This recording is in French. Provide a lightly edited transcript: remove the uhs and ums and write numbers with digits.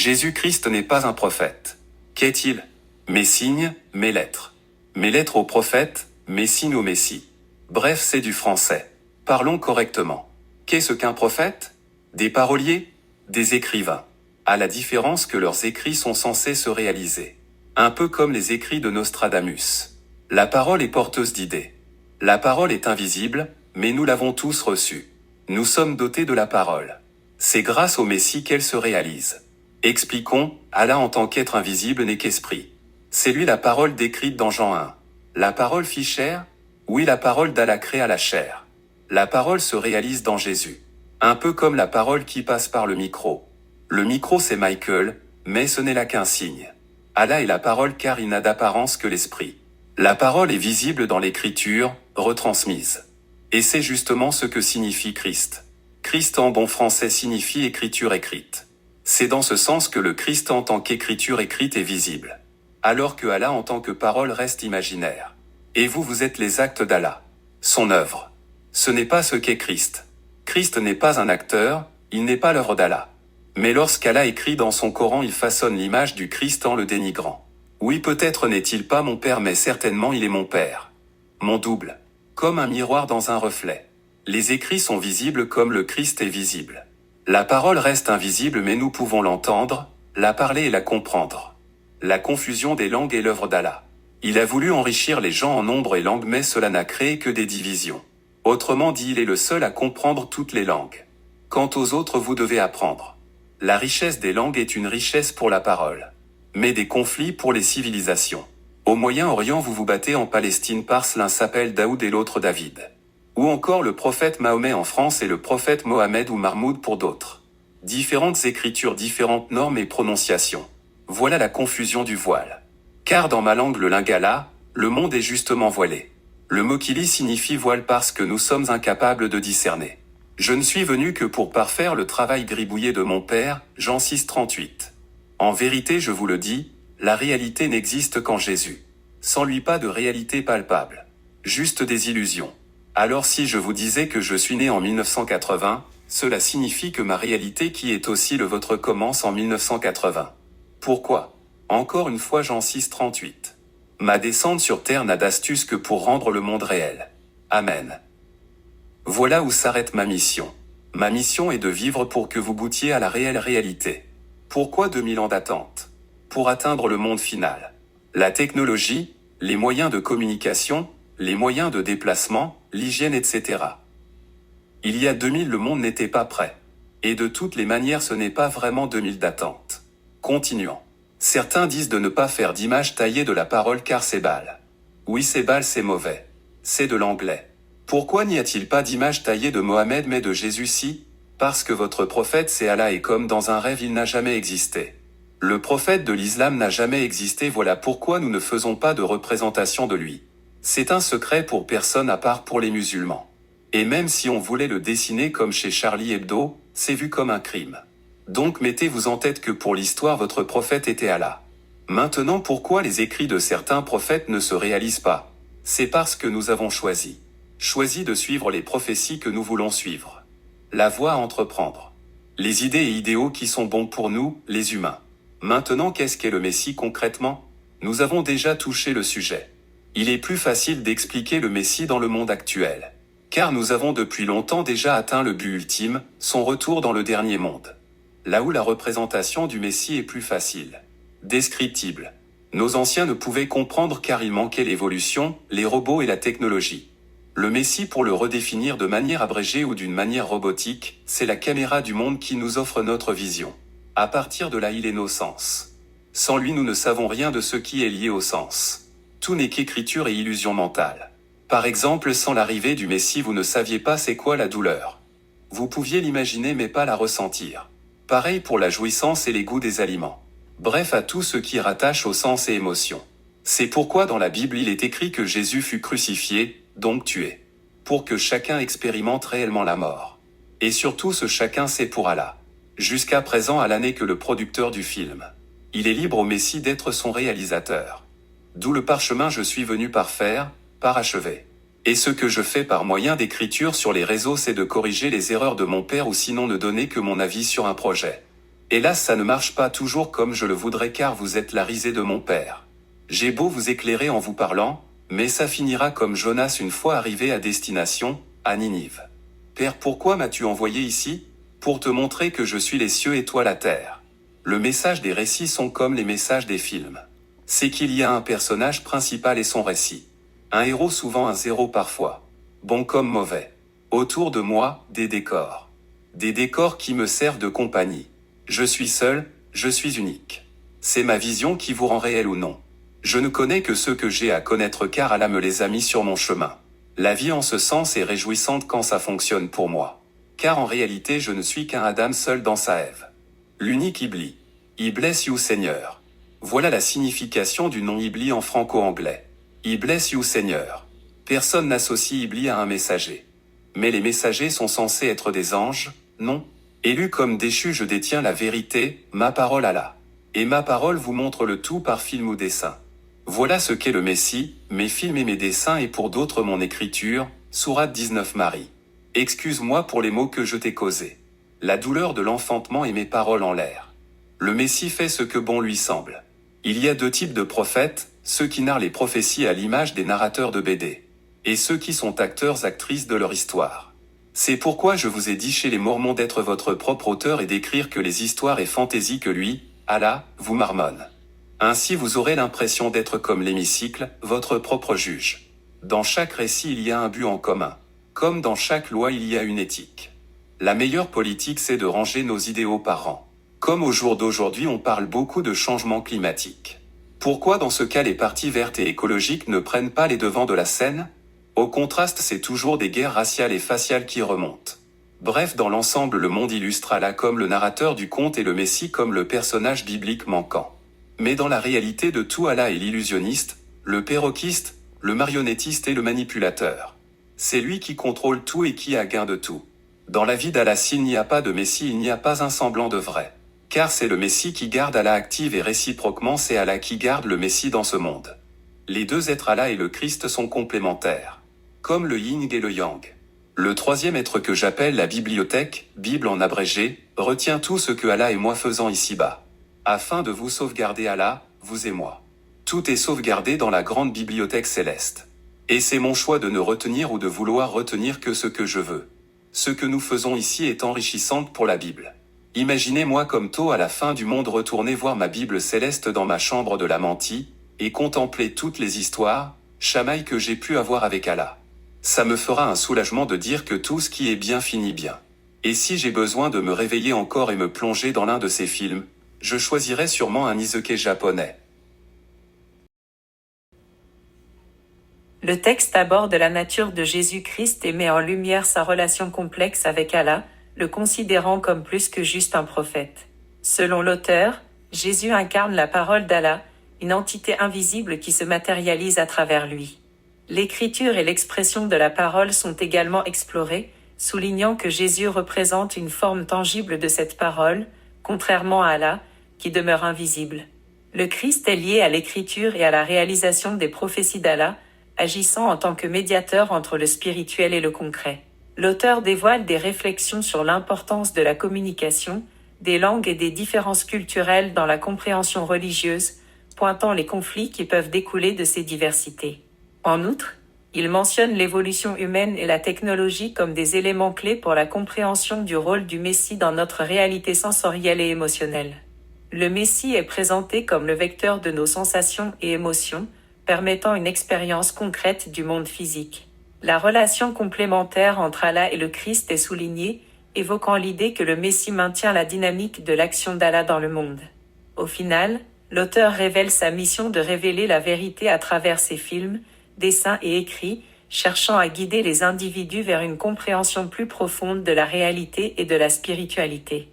Jésus-Christ n'est pas un prophète. Qu'est-il? Mes signes, mes lettres. Mes lettres au prophète, mes signes au Messie. Bref, c'est du français. Parlons correctement. Qu'est-ce qu'un prophète? Des paroliers? Des écrivains. À la différence que leurs écrits sont censés se réaliser. Un peu comme les écrits de Nostradamus. La parole est porteuse d'idées. La parole est invisible, mais nous l'avons tous reçue. Nous sommes dotés de la parole. C'est grâce au Messie qu'elle se réalise. Expliquons, Allah en tant qu'être invisible n'est qu'esprit. C'est lui la parole décrite dans Jean 1. La parole fit chair? Oui, la parole d'Allah créa la chair. La parole se réalise dans Jésus. Un peu comme la parole qui passe par le micro. Le micro c'est Michael, mais ce n'est là qu'un signe. Allah est la parole car il n'a d'apparence que l'esprit. La parole est visible dans l'écriture, retransmise. Et c'est justement ce que signifie Christ. Christ en bon français signifie écriture écrite. C'est dans ce sens que le Christ en tant qu'écriture écrite est visible. Alors que Allah en tant que parole reste imaginaire. Et vous êtes les actes d'Allah. Son œuvre. Ce n'est pas ce qu'est Christ. Christ n'est pas un acteur, il n'est pas l'œuvre d'Allah. Mais lorsqu'Allah écrit dans son Coran, il façonne l'image du Christ en le dénigrant. Oui, peut-être n'est-il pas mon père, mais certainement il est mon père. Mon double. Comme un miroir dans un reflet. Les écrits sont visibles comme le Christ est visible. La parole reste invisible mais nous pouvons l'entendre, la parler et la comprendre. La confusion des langues est l'œuvre d'Allah. Il a voulu enrichir les gens en nombre et langues mais cela n'a créé que des divisions. Autrement dit, il est le seul à comprendre toutes les langues. Quant aux autres, vous devez apprendre. La richesse des langues est une richesse pour la parole. Mais des conflits pour les civilisations. Au Moyen-Orient, vous vous battez en Palestine parce l'un s'appelle Daoud et l'autre David. Ou encore le prophète Mahomet en France et le prophète Mohamed ou Mahmoud pour d'autres. Différentes écritures, différentes normes et prononciations. Voilà la confusion du voile. Car dans ma langue le lingala, le monde est justement voilé. Le mot kili signifie voile parce que nous sommes incapables de discerner. Je ne suis venu que pour parfaire le travail gribouillé de mon père, Jean 6,38. En vérité, je vous le dis, la réalité n'existe qu'en Jésus. Sans lui pas de réalité palpable. Juste des illusions. Alors si je vous disais que je suis né en 1980, cela signifie que ma réalité qui est aussi le vôtre commence en 1980. Pourquoi? Encore une fois Jean 6,38. Ma descente sur terre n'a d'astuce que pour rendre le monde réel. Amen. Voilà où s'arrête ma mission. Ma mission est de vivre pour que vous goûtiez à la réelle réalité. Pourquoi 2000 ans d'attente? Pour atteindre le monde final. La technologie, les moyens de communication, les moyens de déplacement, l'hygiène, etc. Il y a 2000, le monde n'était pas prêt. Et de toutes les manières, ce n'est pas vraiment 2000 d'attente. Continuons. Certains disent de ne pas faire d'image taillée de la parole car c'est bal. Oui, c'est bal, c'est mauvais. C'est de l'anglais. Pourquoi n'y a-t-il pas d'image taillée de Mohamed mais de Jésus si? Parce que votre prophète c'est Allah et comme dans un rêve il n'a jamais existé. Le prophète de l'islam n'a jamais existé, voilà pourquoi nous ne faisons pas de représentation de lui. C'est un secret pour personne à part pour les musulmans. Et même si on voulait le dessiner comme chez Charlie Hebdo, c'est vu comme un crime. Donc mettez-vous en tête que pour l'histoire votre prophète était Allah. Maintenant pourquoi les écrits de certains prophètes ne se réalisent pas? C'est parce que nous avons choisi de suivre les prophéties que nous voulons suivre. La voie à entreprendre. Les idées et idéaux qui sont bons pour nous, les humains. Maintenant qu'est-ce qu'est le Messie concrètement? Nous avons déjà touché le sujet. Il est plus facile d'expliquer le Messie dans le monde actuel. Car nous avons depuis longtemps déjà atteint le but ultime, son retour dans le dernier monde. Là où la représentation du Messie est plus facile. Descriptible. Nos anciens ne pouvaient comprendre car il manquait l'évolution, les robots et la technologie. Le Messie, pour le redéfinir de manière abrégée ou d'une manière robotique, c'est la caméra du monde qui nous offre notre vision. À partir de là il est nos sens. Sans lui nous ne savons rien de ce qui est lié aux sens. Tout n'est qu'écriture et illusion mentale. Par exemple, sans l'arrivée du Messie vous ne saviez pas c'est quoi la douleur. Vous pouviez l'imaginer mais pas la ressentir. Pareil pour la jouissance et les goûts des aliments. Bref, à tout ce qui rattache aux sens et émotions. C'est pourquoi dans la Bible il est écrit que Jésus fut crucifié, donc tué. Pour que chacun expérimente réellement la mort. Et surtout ce chacun c'est pour Allah. Jusqu'à présent Allah n'est que le producteur du film. Il est libre au Messie d'être son réalisateur. D'où le parchemin je suis venu parfaire, parachever. Et ce que je fais par moyen d'écriture sur les réseaux c'est de corriger les erreurs de mon père ou sinon ne donner que mon avis sur un projet. Hélas, ça ne marche pas toujours comme je le voudrais car vous êtes la risée de mon père. J'ai beau vous éclairer en vous parlant, mais ça finira comme Jonas une fois arrivé à destination, à Ninive. Père, pourquoi m'as-tu envoyé ici? Pour te montrer que je suis les cieux et toi la terre. Le message des récits sont comme les messages des films. C'est qu'il y a un personnage principal et son récit. Un héros, souvent un zéro parfois. Bon comme mauvais. Autour de moi, des décors. Des décors qui me servent de compagnie. Je suis seul, je suis unique. C'est ma vision qui vous rend réel ou non. Je ne connais que ceux que j'ai à connaître car Allah me les a mis sur mon chemin. La vie en ce sens est réjouissante quand ça fonctionne pour moi. Car en réalité je ne suis qu'un Adam seul dans sa Ève. L'unique Iblis. I bless you Seigneur. Voilà la signification du nom Iblis en franco-anglais. I bless you Seigneur. Personne n'associe Iblis à un messager. Mais les messagers sont censés être des anges, non? Élu comme déchu, je détiens la vérité, ma parole Allah. Et ma parole vous montre le tout par film ou dessin. Voilà ce qu'est le Messie, mes films et mes dessins et pour d'autres mon écriture, Sourate 19 Marie. Excuse-moi pour les mots que je t'ai causés. La douleur de l'enfantement et mes paroles en l'air. Le Messie fait ce que bon lui semble. Il y a deux types de prophètes, ceux qui narrent les prophéties à l'image des narrateurs de BD. Et ceux qui sont acteurs-actrices de leur histoire. C'est pourquoi je vous ai dit chez les Mormons d'être votre propre auteur et d'écrire que les histoires et fantaisies que lui, Allah, vous marmonne. Ainsi vous aurez l'impression d'être comme l'hémicycle, votre propre juge. Dans chaque récit il y a un but en commun. Comme dans chaque loi il y a une éthique. La meilleure politique c'est de ranger nos idéaux par rang. Comme au jour d'aujourd'hui on parle beaucoup de changement climatique. Pourquoi dans ce cas les partis verts et écologiques ne prennent pas les devants de la scène? Au contraste c'est toujours des guerres raciales et faciales qui remontent. Bref, dans l'ensemble le monde illustre Allah comme le narrateur du conte et le Messie comme le personnage biblique manquant. Mais dans la réalité de tout, Allah est l'illusionniste, le perroquiste, le marionnettiste et le manipulateur. C'est lui qui contrôle tout et qui a gain de tout. Dans la vie d'Allah, s'il n'y a pas de Messie, il n'y a pas un semblant de vrai. Car c'est le Messie qui garde Allah active et réciproquement c'est Allah qui garde le Messie dans ce monde. Les deux êtres Allah et le Christ sont complémentaires. Comme le yin et le yang. Le troisième être que j'appelle la bibliothèque, Bible en abrégé, retient tout ce que Allah et moi faisons ici-bas. Afin de vous sauvegarder Allah, vous et moi. Tout est sauvegardé dans la grande bibliothèque céleste. Et c'est mon choix de ne retenir ou de vouloir retenir que ce que je veux. Ce que nous faisons ici est enrichissant pour la Bible. Imaginez-moi comme tôt à la fin du monde retourner voir ma Bible céleste dans ma chambre de la mentie, et contempler toutes les histoires, chamailles que j'ai pu avoir avec Allah. Ça me fera un soulagement de dire que tout ce qui est bien finit bien. Et si j'ai besoin de me réveiller encore et me plonger dans l'un de ces films, je choisirai sûrement un isekai japonais. Le texte aborde la nature de Jésus-Christ et met en lumière sa relation complexe avec Allah, le considérant comme plus que juste un prophète. Selon l'auteur, Jésus incarne la parole d'Allah, une entité invisible qui se matérialise à travers lui. L'écriture et l'expression de la parole sont également explorées, soulignant que Jésus représente une forme tangible de cette parole, contrairement à Allah, qui demeure invisible. Le Christ est lié à l'écriture et à la réalisation des prophéties d'Allah, agissant en tant que médiateur entre le spirituel et le concret. L'auteur dévoile des réflexions sur l'importance de la communication, des langues et des différences culturelles dans la compréhension religieuse, pointant les conflits qui peuvent découler de ces diversités. En outre, il mentionne l'évolution humaine et la technologie comme des éléments clés pour la compréhension du rôle du Messie dans notre réalité sensorielle et émotionnelle. Le Messie est présenté comme le vecteur de nos sensations et émotions, permettant une expérience concrète du monde physique. La relation complémentaire entre Allah et le Christ est soulignée, évoquant l'idée que le Messie maintient la dynamique de l'action d'Allah dans le monde. Au final, l'auteur révèle sa mission de révéler la vérité à travers ses films, dessins et écrits, cherchant à guider les individus vers une compréhension plus profonde de la réalité et de la spiritualité.